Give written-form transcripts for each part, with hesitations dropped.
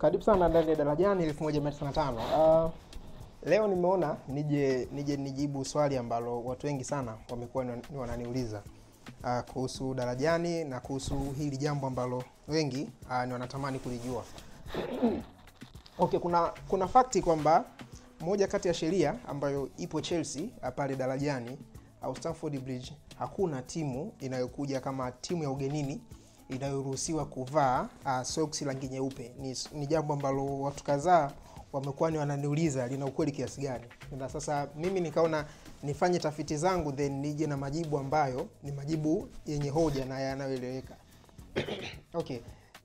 Karibu sana ndani ya Darajani 1905. Leo nimeona nije nijibu swali ambalo watu wengi sana wamekuwa wananiuliza kuhusu Darajani na kuhusu hili jambo ambalo wengi ni wanatamani kulijua. Okay, kuna fakti kwamba moja kati ya sheria ambayo ipo Chelsea pale Darajani au Stamford Bridge, hakuna timu inayokuja kama timu ya ugenini inayoruhusiwa kuvaa socks rangi nyeupe. Ni jambo ambalo watu kadhaa wamekuwa ni wananiuliza lina ukweli kiasi gani. Na sasa mimi nikaona nifanye tafiti zangu then nije na majibu ambayo ni majibu yenye hoja na yanayoeleweka. Okay,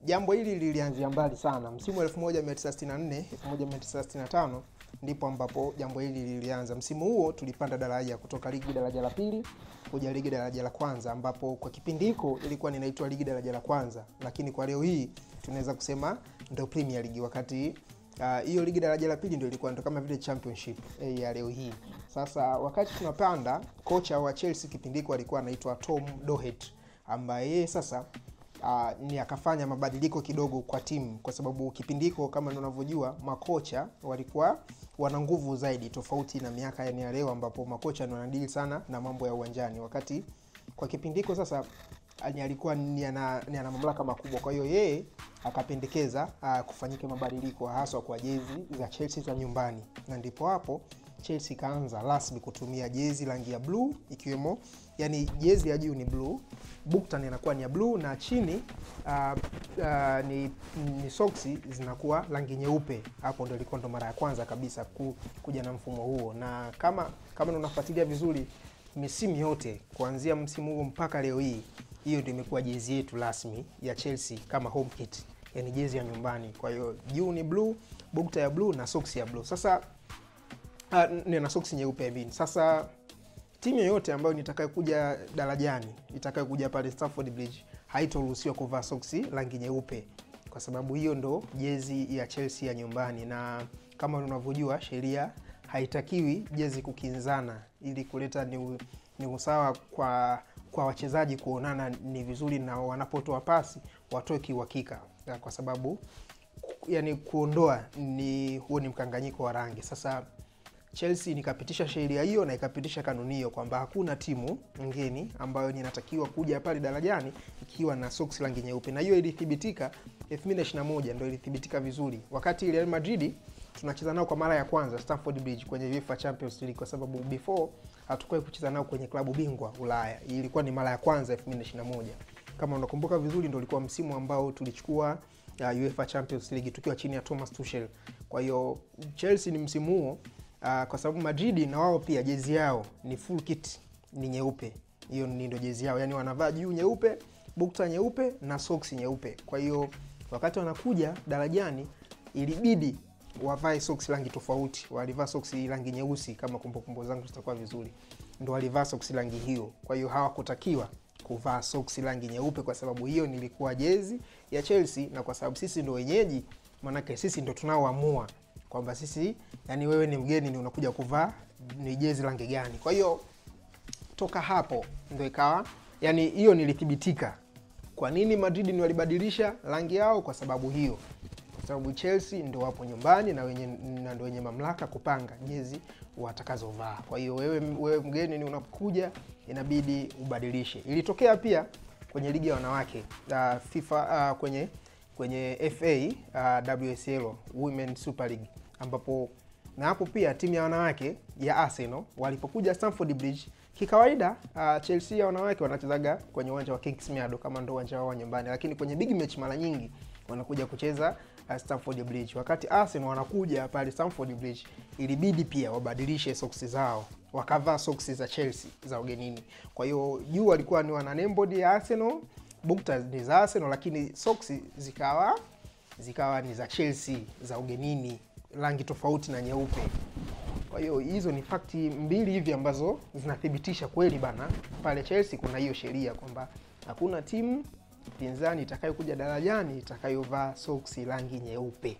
jambo hili lilianzia mbali sana. Msimu wa 1964 1965 ndipo ambapo jambo hili lilianza. Msimu huo tulipanda daraja kutoka ligi daraja la pili kuja ligi daraja la kwanza, ambapo kwa kipindi hiko ilikuwa inaitwa ligi daraja la kwanza, lakini kwa leo hii tunaweza kusema ndio Premier League, wakati hiyo ligi daraja la pili ndio ilikuwa ndio kama vile championship ya leo hii. Sasa wakati tunapanda, kocha wa Chelsea kipindi hiko alikuwa anaitwa Tom Doherty, ambaye yeye sasa ni akafanya mabadiliko kidogo kwa timu, kwa sababu kipindi hiko kama unavyojua makocha walikuwa wana nguvu zaidi, tofauti na miaka ya leo ambapo makocha ni wanadili sana na mambo ya uwanjani. Wakati kwa kipindi hiko sasa alikuwa ni ana mamlaka makubwa, kwa hiyo yeye akapendekeza kufanyike mabadiliko hasa kwa jezi za Chelsea za nyumbani, na ndipo hapo Chelsea kaanza rasmi kutumia jezi rangi ya blue, ikiwemo yani jezi ya juu ni blue, bukta inakuwa ni ya blue, na chini ni socks zinakuwa rangi nyeupe. Hapo ndio ilikuwa ndo mara ya kwanza kabisa kuja na mfumo huo, na kama unafuatilia vizuri misimu yote kuanzia msimu huo mpaka leo hii, hiyo ndio imekuwa jezi yetu rasmi ya Chelsea kama home kit, yani jezi ya nyumbani. Kwa hiyo juu ni blue, bukta ya blue na socks ya blue. Sasa na socks nyeupe hivi. Sasa timu yoyote ambayo nitakayokuja Darajani, itakayokuja pale Stamford Bridge, haitoruhusiwa kuvaa socks rangi nyeupe, kwa sababu hiyo ndo jezi ya Chelsea ya nyumbani, na kama unavyojua sheria haitakiwi jezi kukinzana, ili kuleta ni usawa kwa wachezaji kuonana ni vizuri, na wanapotoa pasi watoe kiuhakika, kwa sababu yani kuondoa huo ni mkanganyiko wa rangi. Sasa Chelsea nikapitisha sheria hiyo na ikapitisha kanuni hiyo kwamba hakuna timu ngeni ambayo inatakiwa kuja pale Darajani ikiwa na socks rangi nyeupe, na hiyo ilithibitika 2021, ndio ilithibitika vizuri wakati Real Madrid tunacheza nao kwa mara ya kwanza Stamford Bridge kwenye UEFA Champions League, kwa sababu before hatukuwahi kucheza nao kwenye klabu bingwa Ulaya. Ilikuwa ni mara ya kwanza 2021. Kama unakumbuka vizuri, ndio ulikuwa msimu ambao tulichukua UEFA Champions League tukiwa chini ya Thomas Tuchel. Kwa hiyo Chelsea ni msimu huo, kwa sababu Madrid na wao pia jezi yao ni full kit, ni nyeupe. Hiyo ndio jezi yao, yani wanavaa juu nyeupe, bukta nyeupe na socks nyeupe. Kwa hiyo wakati wanakuja Darajani ilibidi wavae socks rangi tofauti. Walivaa socks rangi nyeusi, kama kumbukumbu zangu zitakuwa vizuri, ndio walivaa socks rangi hiyo. Kwa hiyo hawakutakiwa kuvaa socks rangi nyeupe, kwa sababu hiyo nilikuwa jezi ya Chelsea, na kwa sababu sisi ndio wenyeji, maana sisi ndio tunaoamua kwamba sisi, yani wewe ni mgeni ni unakuja kuvaa ni jezi rangi gani. Kwa hiyo toka hapo ndio ikawa, yani hiyo nilithibitika kwa nini Madrid ni walibadilisha rangi yao, kwa sababu hiyo, kwa sababu Chelsea ndio wapo nyumbani na ndio wenye mamlaka kupanga jezi watakazovaa. Kwa hiyo wewe mgeni ni unakuja inabidi ubadilishe. Ilitokea pia kwenye ligi ya wanawake FIFA, kwenye FA WSL Women Super League, ambapo na hapo pia timu ya wanawake ya Arsenal walipokuja Stamford Bridge, kikawaida Chelsea ya wanawake wanachezaga kwenye uwanja wa Kingsmeadow kama ndo uwanja wao wa nyumbani, lakini kwenye big match mara nyingi wanakuja kucheza Stamford Bridge. Wakati Arsenal wanakuja pale Stamford Bridge, ilibidi pia wabadilishe socks zao, wakavaa socks za Chelsea za ugenini. Kwa hiyo juu walikuwa ni wana nembo ya Arsenal, bukta ni za Arsenal, lakini socks zikawa ni za Chelsea za ugenini, rangi tofauti na nyeupe. Kwa hiyo hizo ni fakti mbili hivi ambazo zinathibitisha kweli bana pale Chelsea kuna hiyo sheria kwamba hakuna timu pinzani itakayokuja Darajani itakayovaa socks rangi nyeupe.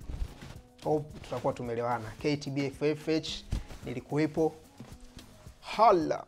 Hope tutakuwa tumeelewana. KTBFFH nilikuwepo. Hala.